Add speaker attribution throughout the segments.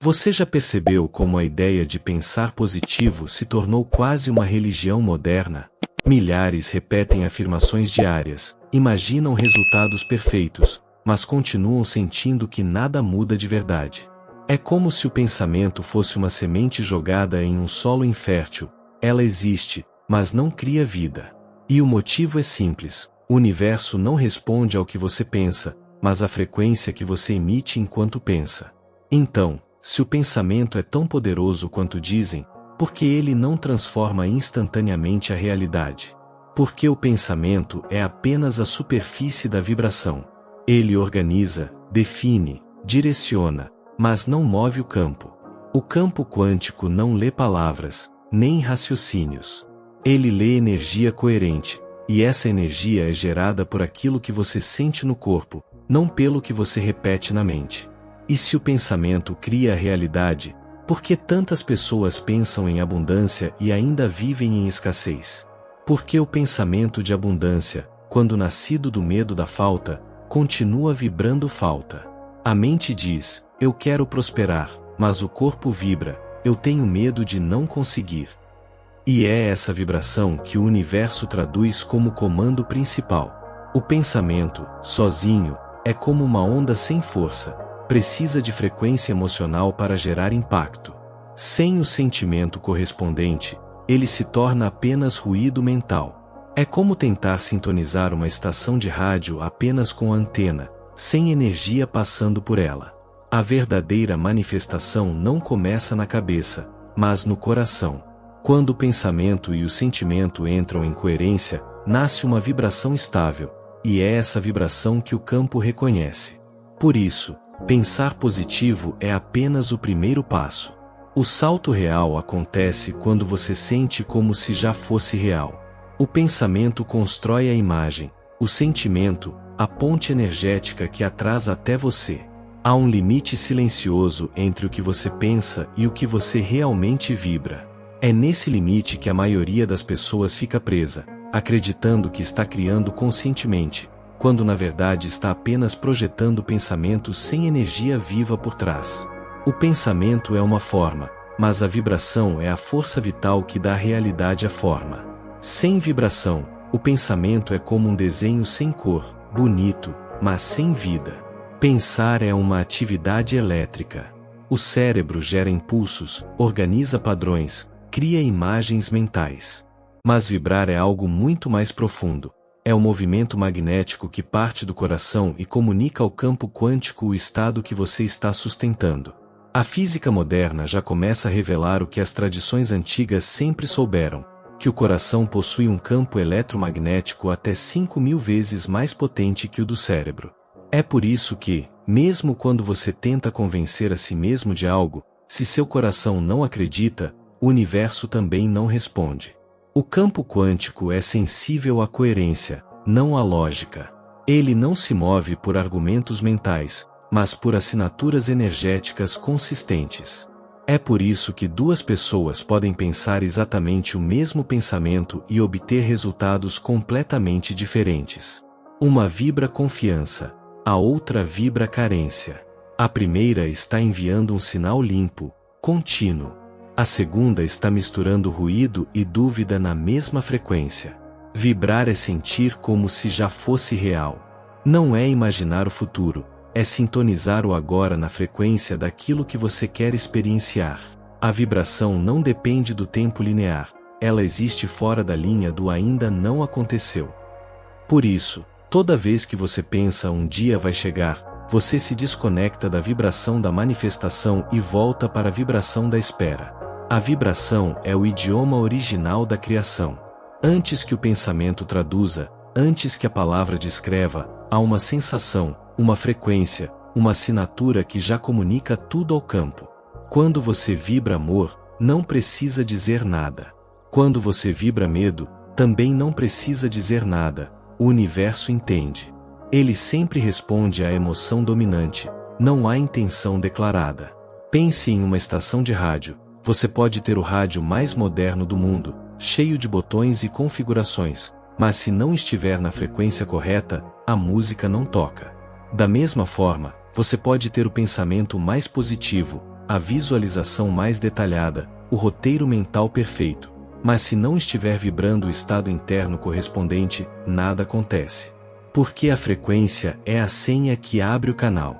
Speaker 1: Você já percebeu como a ideia de pensar positivo se tornou quase uma religião moderna? Milhares repetem afirmações diárias, imaginam resultados perfeitos, mas continuam sentindo que nada muda de verdade. É como se o pensamento fosse uma semente jogada em um solo infértil. Ela existe, mas não cria vida. E o motivo é simples: o universo não responde ao que você pensa, mas à frequência que você emite enquanto pensa. Então, se o pensamento é tão poderoso quanto dizem, por que ele não transforma instantaneamente a realidade? Porque o pensamento é apenas a superfície da vibração. Ele organiza, define, direciona, mas não move o campo. O campo quântico não lê palavras, nem raciocínios. Ele lê energia coerente, e essa energia é gerada por aquilo que você sente no corpo, não pelo que você repete na mente. E se o pensamento cria a realidade, por que tantas pessoas pensam em abundância e ainda vivem em escassez? Porque o pensamento de abundância, quando nascido do medo da falta, continua vibrando falta. A mente diz: eu quero prosperar, mas o corpo vibra: eu tenho medo de não conseguir. E é essa vibração que o universo traduz como comando principal. O pensamento, sozinho, é como uma onda sem força. Precisa de frequência emocional para gerar impacto. Sem o sentimento correspondente, ele se torna apenas ruído mental. É como tentar sintonizar uma estação de rádio apenas com a antena, sem energia passando por ela. A verdadeira manifestação não começa na cabeça, mas no coração. Quando o pensamento e o sentimento entram em coerência, nasce uma vibração estável, e é essa vibração que o campo reconhece. Por isso, pensar positivo é apenas o primeiro passo. O salto real acontece quando você sente como se já fosse real. O pensamento constrói a imagem, o sentimento, a ponte energética que a traz até você. Há um limite silencioso entre o que você pensa e o que você realmente vibra. É nesse limite que a maioria das pessoas fica presa, acreditando que está criando conscientemente, quando na verdade está apenas projetando pensamentos sem energia viva por trás. O pensamento é uma forma, mas a vibração é a força vital que dá à realidade a forma. Sem vibração, o pensamento é como um desenho sem cor, bonito, mas sem vida. Pensar é uma atividade elétrica. O cérebro gera impulsos, organiza padrões, cria imagens mentais. Mas vibrar é algo muito mais profundo. É o movimento magnético que parte do coração e comunica ao campo quântico o estado que você está sustentando. A física moderna já começa a revelar o que as tradições antigas sempre souberam, que o coração possui um campo eletromagnético até 5.000 vezes mais potente que o do cérebro. É por isso que, mesmo quando você tenta convencer a si mesmo de algo, se seu coração não acredita, o universo também não responde. O campo quântico é sensível à coerência, não à lógica. Ele não se move por argumentos mentais, mas por assinaturas energéticas consistentes. É por isso que duas pessoas podem pensar exatamente o mesmo pensamento e obter resultados completamente diferentes. Uma vibra confiança, a outra vibra carência. A primeira está enviando um sinal limpo, contínuo. A segunda está misturando ruído e dúvida na mesma frequência. Vibrar é sentir como se já fosse real. Não é imaginar o futuro, é sintonizar o agora na frequência daquilo que você quer experienciar. A vibração não depende do tempo linear, ela existe fora da linha do ainda não aconteceu. Por isso, toda vez que você pensa um dia vai chegar, você se desconecta da vibração da manifestação e volta para a vibração da espera. A vibração é o idioma original da criação. Antes que o pensamento traduza, antes que a palavra descreva, há uma sensação, uma frequência, uma assinatura que já comunica tudo ao campo. Quando você vibra amor, não precisa dizer nada. Quando você vibra medo, também não precisa dizer nada, o universo entende. Ele sempre responde à emoção dominante, não há intenção declarada. Pense em uma estação de rádio. Você pode ter o rádio mais moderno do mundo, cheio de botões e configurações, mas se não estiver na frequência correta, a música não toca. Da mesma forma, você pode ter o pensamento mais positivo, a visualização mais detalhada, o roteiro mental perfeito. Mas se não estiver vibrando o estado interno correspondente, nada acontece. Porque a frequência é a senha que abre o canal.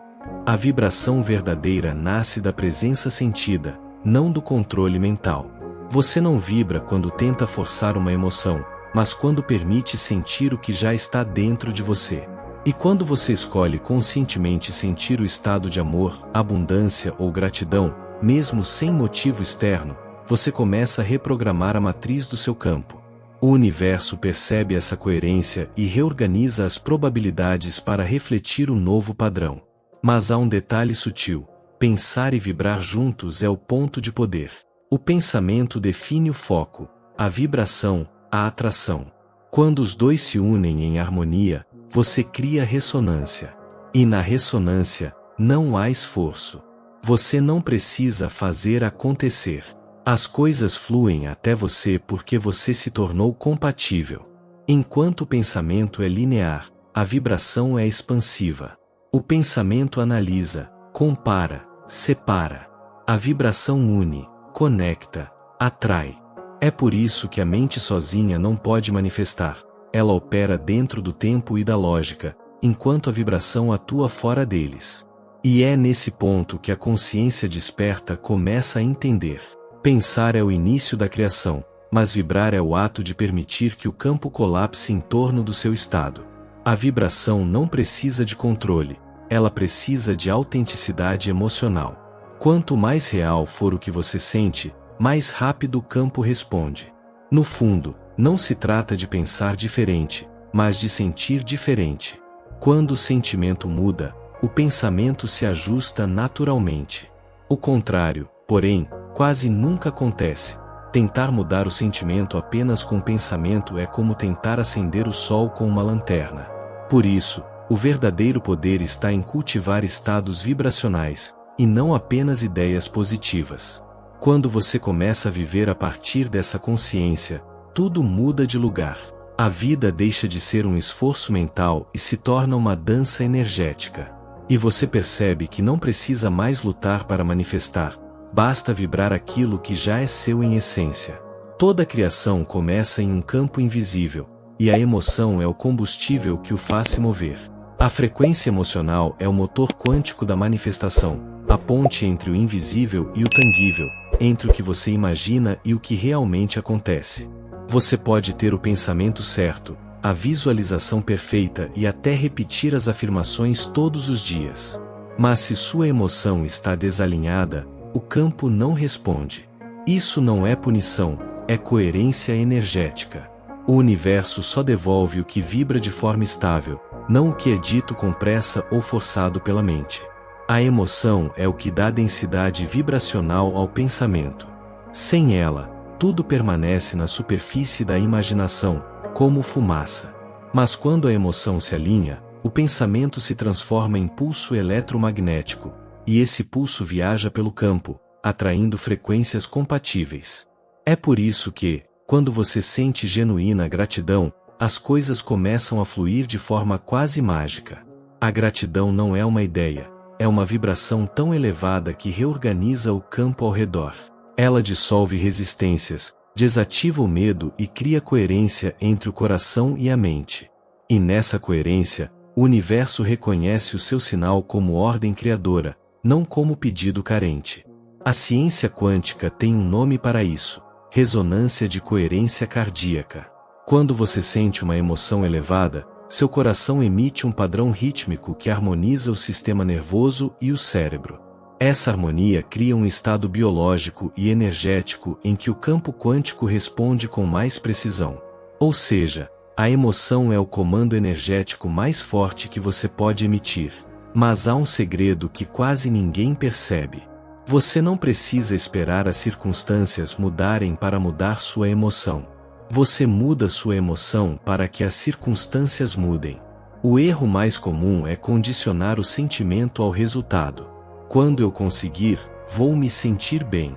Speaker 1: A vibração verdadeira nasce da presença sentida, não do controle mental. Você não vibra quando tenta forçar uma emoção, mas quando permite sentir o que já está dentro de você. E quando você escolhe conscientemente sentir o estado de amor, abundância ou gratidão, mesmo sem motivo externo, você começa a reprogramar a matriz do seu campo. O universo percebe essa coerência e reorganiza as probabilidades para refletir o novo padrão. Mas há um detalhe sutil: pensar e vibrar juntos é o ponto de poder. O pensamento define o foco, a vibração, a atração. Quando os dois se unem em harmonia, você cria ressonância. E na ressonância, não há esforço. Você não precisa fazer acontecer. As coisas fluem até você porque você se tornou compatível. Enquanto o pensamento é linear, a vibração é expansiva. O pensamento analisa, compara, separa. A vibração une, conecta, atrai. É por isso que a mente sozinha não pode manifestar. Ela opera dentro do tempo e da lógica, enquanto a vibração atua fora deles. E é nesse ponto que a consciência desperta começa a entender. Pensar é o início da criação, mas vibrar é o ato de permitir que o campo colapse em torno do seu estado. A vibração não precisa de controle, ela precisa de autenticidade emocional. Quanto mais real for o que você sente, mais rápido o campo responde. No fundo, não se trata de pensar diferente, mas de sentir diferente. Quando o sentimento muda, o pensamento se ajusta naturalmente. O contrário, porém, quase nunca acontece. Tentar mudar o sentimento apenas com o pensamento é como tentar acender o sol com uma lanterna. Por isso, o verdadeiro poder está em cultivar estados vibracionais, e não apenas ideias positivas. Quando você começa a viver a partir dessa consciência, tudo muda de lugar. A vida deixa de ser um esforço mental e se torna uma dança energética. E você percebe que não precisa mais lutar para manifestar, basta vibrar aquilo que já é seu em essência. Toda criação começa em um campo invisível, e a emoção é o combustível que o faz se mover. A frequência emocional é o motor quântico da manifestação, a ponte entre o invisível e o tangível, entre o que você imagina e o que realmente acontece. Você pode ter o pensamento certo, a visualização perfeita e até repetir as afirmações todos os dias. Mas se sua emoção está desalinhada, o campo não responde. Isso não é punição, é coerência energética. O universo só devolve o que vibra de forma estável, não o que é dito com pressa ou forçado pela mente. A emoção é o que dá densidade vibracional ao pensamento. Sem ela, tudo permanece na superfície da imaginação, como fumaça. Mas quando a emoção se alinha, o pensamento se transforma em pulso eletromagnético, e esse pulso viaja pelo campo, atraindo frequências compatíveis. É por isso que, quando você sente genuína gratidão, as coisas começam a fluir de forma quase mágica. A gratidão não é uma ideia, é uma vibração tão elevada que reorganiza o campo ao redor. Ela dissolve resistências, desativa o medo e cria coerência entre o coração e a mente. E nessa coerência, o universo reconhece o seu sinal como ordem criadora, não como pedido carente. A ciência quântica tem um nome para isso: ressonância de coerência cardíaca. Quando você sente uma emoção elevada, seu coração emite um padrão rítmico que harmoniza o sistema nervoso e o cérebro. Essa harmonia cria um estado biológico e energético em que o campo quântico responde com mais precisão. Ou seja, a emoção é o comando energético mais forte que você pode emitir. Mas há um segredo que quase ninguém percebe. Você não precisa esperar as circunstâncias mudarem para mudar sua emoção. Você muda sua emoção para que as circunstâncias mudem. O erro mais comum é condicionar o sentimento ao resultado. Quando eu conseguir, vou me sentir bem.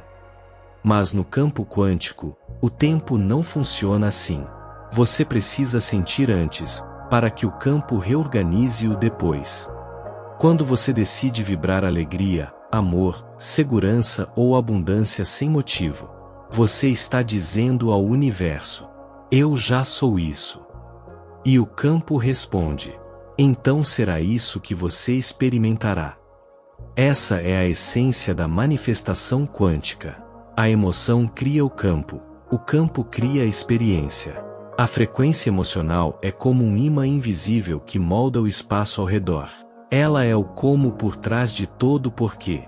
Speaker 1: Mas no campo quântico, o tempo não funciona assim. Você precisa sentir antes, para que o campo reorganize o depois. Quando você decide vibrar alegria, amor, segurança ou abundância sem motivo. Você está dizendo ao universo: eu já sou isso. E o campo responde: então será isso que você experimentará. Essa é a essência da manifestação quântica. A emoção cria o campo cria a experiência. A frequência emocional é como um imã invisível que molda o espaço ao redor. Ela é o como por trás de todo o porquê.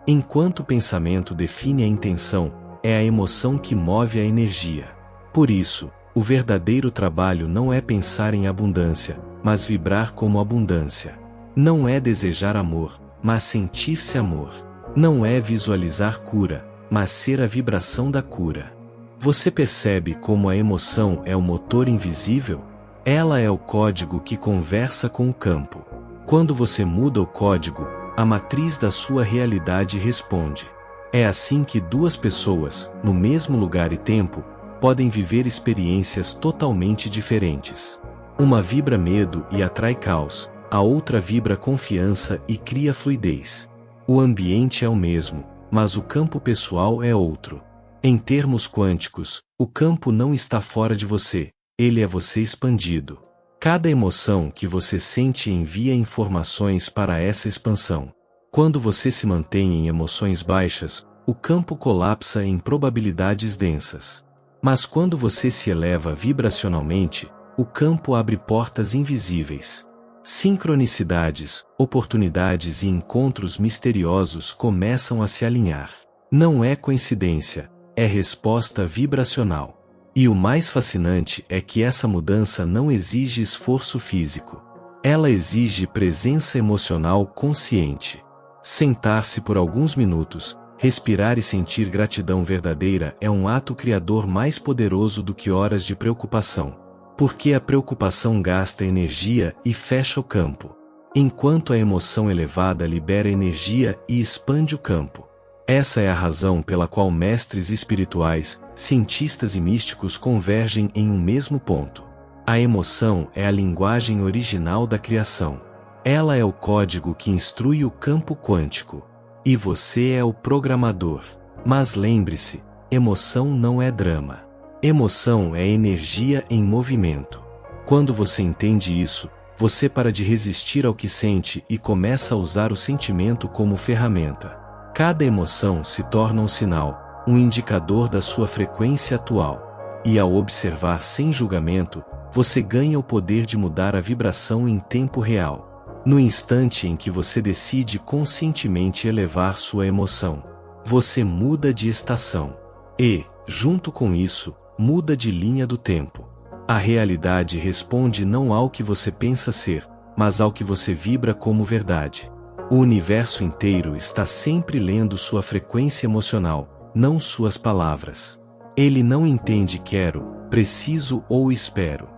Speaker 1: Enquanto o pensamento define a intenção, é a emoção que move a energia. Por isso, o verdadeiro trabalho não é pensar em abundância, mas vibrar como abundância. Não é desejar amor, mas sentir-se amor. Não é visualizar cura, mas ser a vibração da cura. Você percebe como a emoção é o motor invisível? Ela é o código que conversa com o campo. Quando você muda o código, a matriz da sua realidade responde. É assim que duas pessoas, no mesmo lugar e tempo, podem viver experiências totalmente diferentes. Uma vibra medo e atrai caos, a outra vibra confiança e cria fluidez. O ambiente é o mesmo, mas o campo pessoal é outro. Em termos quânticos, o campo não está fora de você, ele é você expandido. Cada emoção que você sente envia informações para essa expansão. Quando você se mantém em emoções baixas, o campo colapsa em probabilidades densas. Mas quando você se eleva vibracionalmente, o campo abre portas invisíveis. Sincronicidades, oportunidades e encontros misteriosos começam a se alinhar. Não é coincidência, é resposta vibracional. E o mais fascinante é que essa mudança não exige esforço físico. Ela exige presença emocional consciente. Sentar-se por alguns minutos, respirar e sentir gratidão verdadeira é um ato criador mais poderoso do que horas de preocupação. Porque a preocupação gasta energia e fecha o campo, enquanto a emoção elevada libera energia e expande o campo. Essa é a razão pela qual mestres espirituais, cientistas e místicos convergem em um mesmo ponto. A emoção é a linguagem original da criação. Ela é o código que instrui o campo quântico. E você é o programador. Mas lembre-se, emoção não é drama. Emoção é energia em movimento. Quando você entende isso, você para de resistir ao que sente e começa a usar o sentimento como ferramenta. Cada emoção se torna um sinal, um indicador da sua frequência atual. E ao observar sem julgamento, você ganha o poder de mudar a vibração em tempo real. No instante em que você decide conscientemente elevar sua emoção, você muda de estação. E, junto com isso, muda de linha do tempo. A realidade responde não ao que você pensa ser, mas ao que você vibra como verdade. O universo inteiro está sempre lendo sua frequência emocional, não suas palavras. Ele não entende quero, preciso ou espero.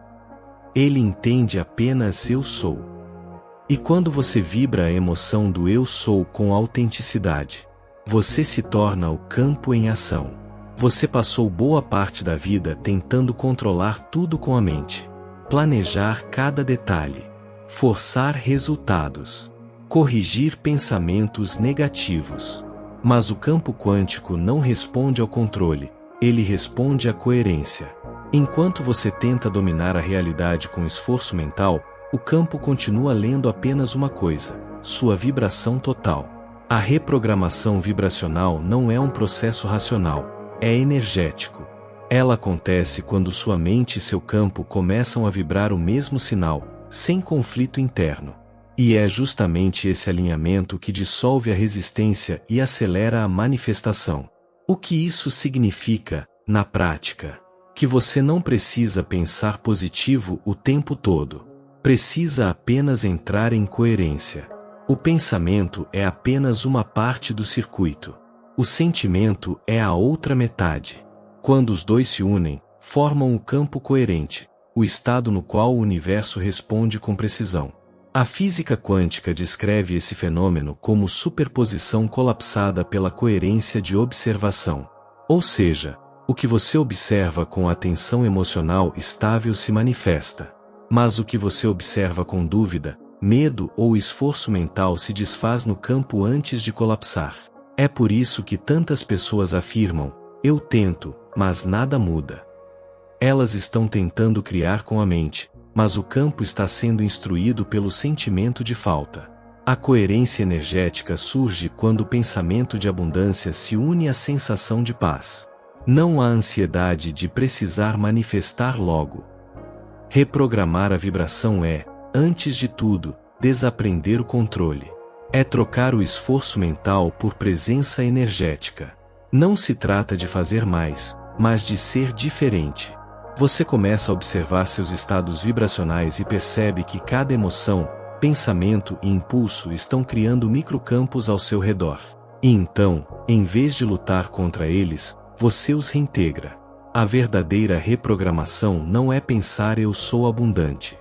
Speaker 1: Ele entende apenas eu sou. E quando você vibra a emoção do eu sou com autenticidade, você se torna o campo em ação. Você passou boa parte da vida tentando controlar tudo com a mente, planejar cada detalhe, forçar resultados, corrigir pensamentos negativos. Mas o campo quântico não responde ao controle, ele responde à coerência. Enquanto você tenta dominar a realidade com esforço mental, o campo continua lendo apenas uma coisa: sua vibração total. A reprogramação vibracional não é um processo racional, é energético. Ela acontece quando sua mente e seu campo começam a vibrar o mesmo sinal, sem conflito interno. E é justamente esse alinhamento que dissolve a resistência e acelera a manifestação. O que isso significa, na prática? Que você não precisa pensar positivo o tempo todo. Precisa apenas entrar em coerência. O pensamento é apenas uma parte do circuito. O sentimento é a outra metade. Quando os dois se unem, formam o campo coerente, o estado no qual o universo responde com precisão. A física quântica descreve esse fenômeno como superposição colapsada pela coerência de observação. Ou seja, o que você observa com atenção emocional estável se manifesta. Mas o que você observa com dúvida, medo ou esforço mental se desfaz no campo antes de colapsar. É por isso que tantas pessoas afirmam: eu tento, mas nada muda. Elas estão tentando criar com a mente, mas o campo está sendo instruído pelo sentimento de falta. A coerência energética surge quando o pensamento de abundância se une à sensação de paz. Não há ansiedade de precisar manifestar logo. Reprogramar a vibração é, antes de tudo, desaprender o controle. É trocar o esforço mental por presença energética. Não se trata de fazer mais, mas de ser diferente. Você começa a observar seus estados vibracionais e percebe que cada emoção, pensamento e impulso estão criando microcampos ao seu redor. E então, em vez de lutar contra eles, você os reintegra. A verdadeira reprogramação não é pensar eu sou abundante.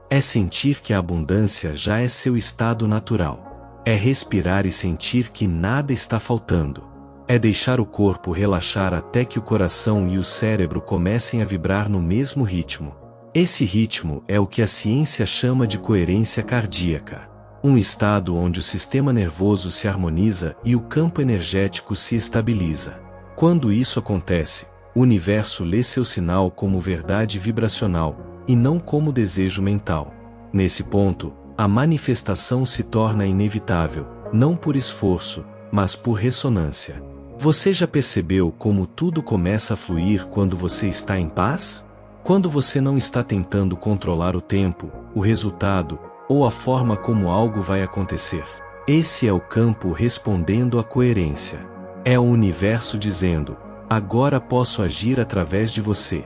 Speaker 1: É sentir que a abundância já é seu estado natural. É respirar e sentir que nada está faltando. É deixar o corpo relaxar até que o coração e o cérebro comecem a vibrar no mesmo ritmo. Esse ritmo é o que a ciência chama de coerência cardíaca. Um estado onde o sistema nervoso se harmoniza e o campo energético se estabiliza. Quando isso acontece, o universo lê seu sinal como verdade vibracional, e não como desejo mental. Nesse ponto, a manifestação se torna inevitável, não por esforço, mas por ressonância. Você já percebeu como tudo começa a fluir quando você está em paz? Quando você não está tentando controlar o tempo, o resultado, ou a forma como algo vai acontecer. Esse é o campo respondendo à coerência. É o universo dizendo: agora posso agir através de você.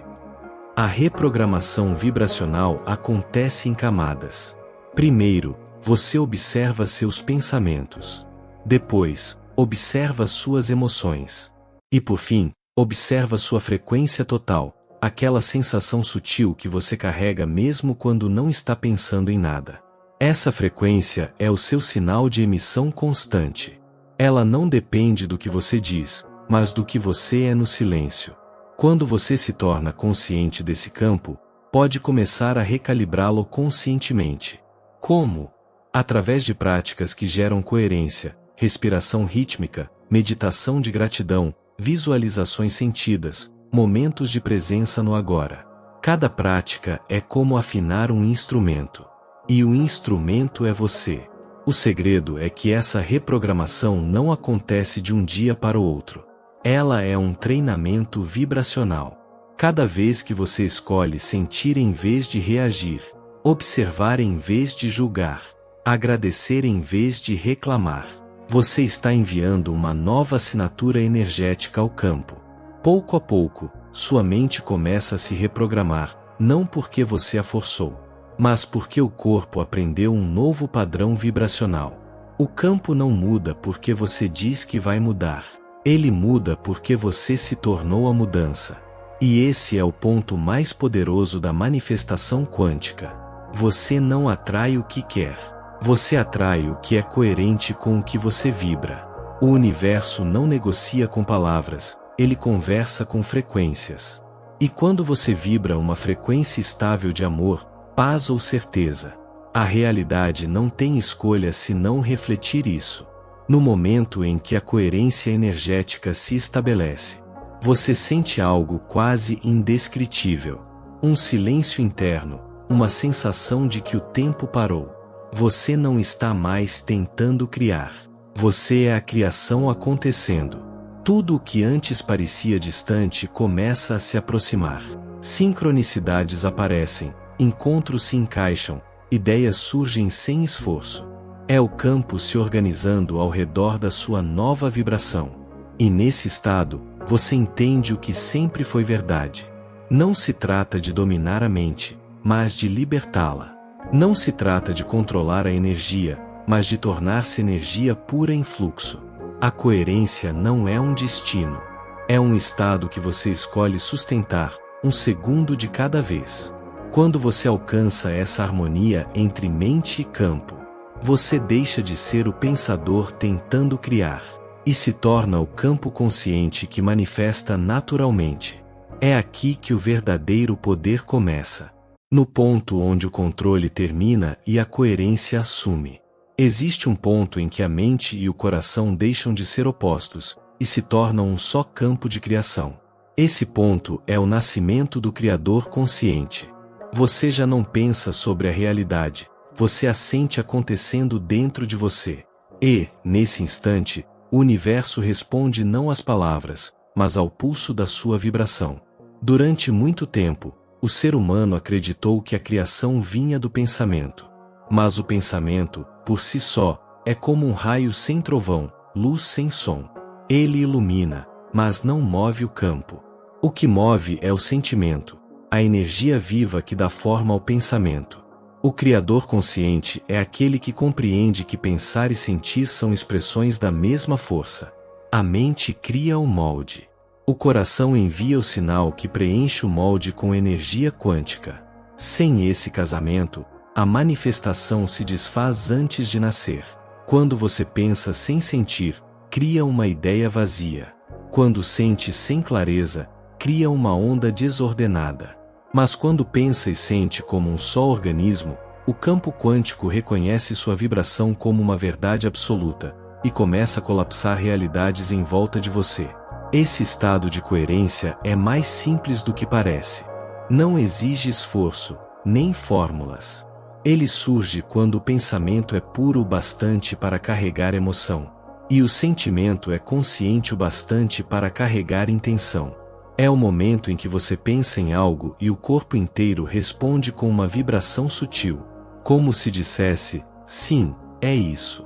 Speaker 1: A reprogramação vibracional acontece em camadas. Primeiro, você observa seus pensamentos. Depois, observa suas emoções. E por fim, observa sua frequência total, aquela sensação sutil que você carrega mesmo quando não está pensando em nada. Essa frequência é o seu sinal de emissão constante. Ela não depende do que você diz, mas do que você é no silêncio. Quando você se torna consciente desse campo, pode começar a recalibrá-lo conscientemente. Como? Através de práticas que geram coerência, respiração rítmica, meditação de gratidão, visualizações sentidas, momentos de presença no agora. Cada prática é como afinar um instrumento. E o instrumento é você. O segredo é que essa reprogramação não acontece de um dia para o outro. Ela é um treinamento vibracional. Cada vez que você escolhe sentir em vez de reagir, observar em vez de julgar, agradecer em vez de reclamar, você está enviando uma nova assinatura energética ao campo. Pouco a pouco, sua mente começa a se reprogramar, não porque você a forçou, mas porque o corpo aprendeu um novo padrão vibracional. O campo não muda porque você diz que vai mudar. Ele muda porque você se tornou a mudança. E esse é o ponto mais poderoso da manifestação quântica. Você não atrai o que quer. Você atrai o que é coerente com o que você vibra. O universo não negocia com palavras, ele conversa com frequências. E quando você vibra uma frequência estável de amor, paz ou certeza, a realidade não tem escolha senão refletir isso. No momento em que a coerência energética se estabelece, você sente algo quase indescritível. Um silêncio interno, uma sensação de que o tempo parou. Você não está mais tentando criar. Você é a criação acontecendo. Tudo o que antes parecia distante começa a se aproximar. Sincronicidades aparecem, encontros se encaixam, ideias surgem sem esforço. É o campo se organizando ao redor da sua nova vibração. E nesse estado, você entende o que sempre foi verdade. Não se trata de dominar a mente, mas de libertá-la. Não se trata de controlar a energia, mas de tornar-se energia pura em fluxo. A coerência não é um destino. É um estado que você escolhe sustentar, um segundo de cada vez. Quando você alcança essa harmonia entre mente e campo, você deixa de ser o pensador tentando criar, e se torna o campo consciente que manifesta naturalmente. É aqui que o verdadeiro poder começa. no ponto onde o controle termina e a coerência assume. Existe um ponto em que a mente e o coração deixam de ser opostos e se tornam um só campo de criação. Esse ponto é o nascimento do Criador consciente. Você já não pensa sobre a realidade, você a sente acontecendo dentro de você. E, nesse instante, o universo responde não às palavras, mas ao pulso da sua vibração. Durante muito tempo, o ser humano acreditou que a criação vinha do pensamento. Mas o pensamento, por si só, é como um raio sem trovão, luz sem som. Ele ilumina, mas não move o campo. O que move é o sentimento, a energia viva que dá forma ao pensamento. O Criador consciente é aquele que compreende que pensar e sentir são expressões da mesma força. A mente cria o molde. O coração envia o sinal que preenche o molde com energia quântica. Sem esse casamento, a manifestação se desfaz antes de nascer. Quando você pensa sem sentir, cria uma ideia vazia. Quando sente sem clareza, cria uma onda desordenada. Mas quando pensa e sente como um só organismo, o campo quântico reconhece sua vibração como uma verdade absoluta, e começa a colapsar realidades em volta de você. Esse estado de coerência é mais simples do que parece. Não exige esforço, nem fórmulas. Ele surge quando o pensamento é puro o bastante para carregar emoção, e o sentimento é consciente o bastante para carregar intenção. É o momento em que você pensa em algo e o corpo inteiro responde com uma vibração sutil, como se dissesse, sim, é isso.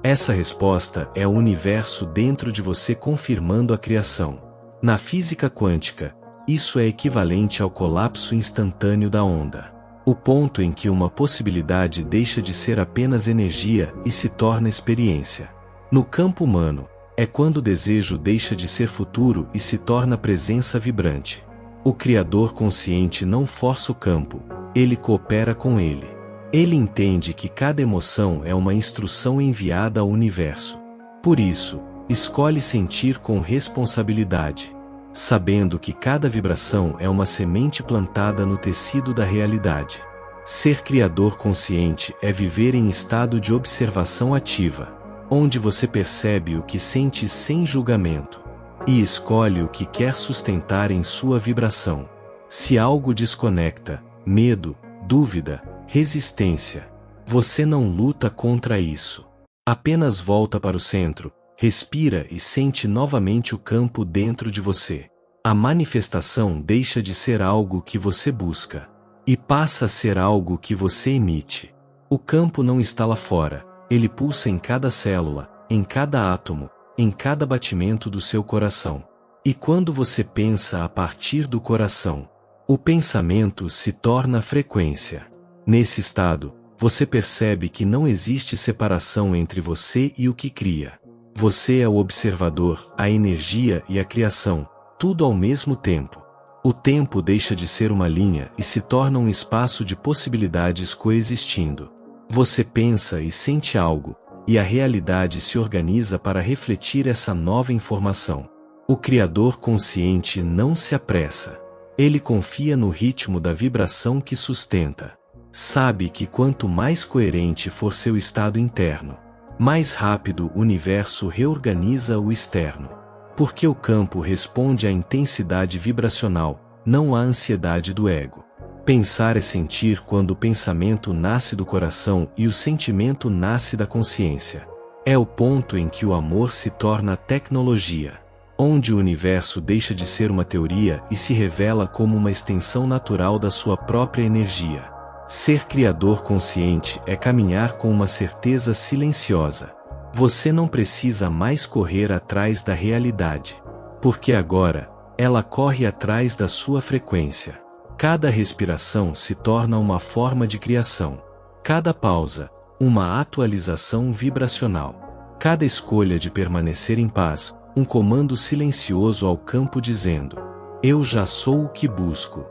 Speaker 1: Essa resposta é o universo dentro de você confirmando a criação. Na física quântica, isso é equivalente ao colapso instantâneo da onda. O ponto em que uma possibilidade deixa de ser apenas energia e se torna experiência. No campo humano, é quando o desejo deixa de ser futuro e se torna presença vibrante. O Criador consciente não força o campo, ele coopera com ele. Ele entende que cada emoção é uma instrução enviada ao universo. Por isso, escolhe sentir com responsabilidade, sabendo que cada vibração é uma semente plantada no tecido da realidade. Ser Criador consciente é viver em estado de observação ativa, onde você percebe o que sente sem julgamento, e escolhe o que quer sustentar em sua vibração. Se algo desconecta, medo, dúvida, resistência, você não luta contra isso. Apenas volta para o centro, respira e sente novamente o campo dentro de você. A manifestação deixa de ser algo que você busca, e passa a ser algo que você emite. O campo não está lá fora. Ele pulsa em cada célula, em cada átomo, em cada batimento do seu coração. E quando você pensa a partir do coração, o pensamento se torna frequência. Nesse estado, você percebe que não existe separação entre você e o que cria. Você é o observador, a energia e a criação, tudo ao mesmo tempo. O tempo deixa de ser uma linha e se torna um espaço de possibilidades coexistindo. Você pensa e sente algo, e a realidade se organiza para refletir essa nova informação. O Criador consciente não se apressa. Ele confia no ritmo da vibração que sustenta. Sabe que quanto mais coerente for seu estado interno, mais rápido o universo reorganiza o externo. Porque o campo responde à intensidade vibracional, não à ansiedade do ego. Pensar é sentir quando o pensamento nasce do coração e o sentimento nasce da consciência. É o ponto em que o amor se torna tecnologia, onde o universo deixa de ser uma teoria e se revela como uma extensão natural da sua própria energia. Ser Criador consciente é caminhar com uma certeza silenciosa. Você não precisa mais correr atrás da realidade, porque agora, ela corre atrás da sua frequência. Cada respiração se torna uma forma de criação. Cada pausa, uma atualização vibracional. Cada escolha de permanecer em paz, um comando silencioso ao campo dizendo: eu já sou o que busco.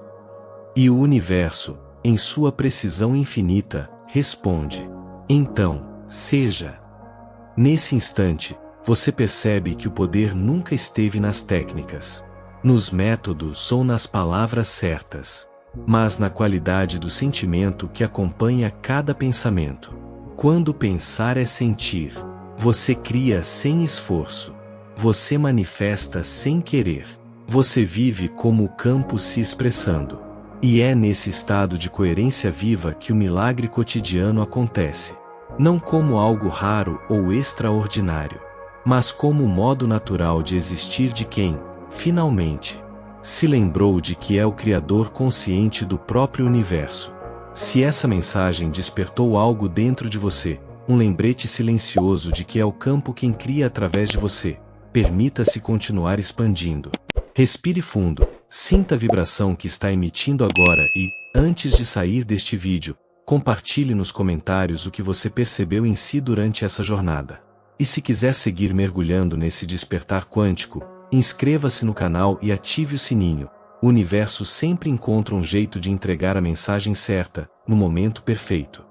Speaker 1: E o universo, em sua precisão infinita, responde: então, seja. Nesse instante, você percebe que o poder nunca esteve nas técnicas, nos métodos ou nas palavras certas. mas na qualidade do sentimento que acompanha cada pensamento. Quando pensar é sentir, você cria sem esforço. Você manifesta sem querer. Você vive como o campo se expressando. E é nesse estado de coerência viva que o milagre cotidiano acontece. Não como algo raro ou extraordinário, mas como o modo natural de existir de quem, finalmente, se lembrou de que é o Criador consciente do próprio universo. Se essa mensagem despertou algo dentro de você, um lembrete silencioso de que é o campo quem cria através de você, permita-se continuar expandindo. Respire fundo, sinta a vibração que está emitindo agora e, antes de sair deste vídeo, compartilhe nos comentários o que você percebeu em si durante essa jornada. E se quiser seguir mergulhando nesse despertar quântico, inscreva-se no canal e ative o sininho. O universo sempre encontra um jeito de entregar a mensagem certa, no momento perfeito.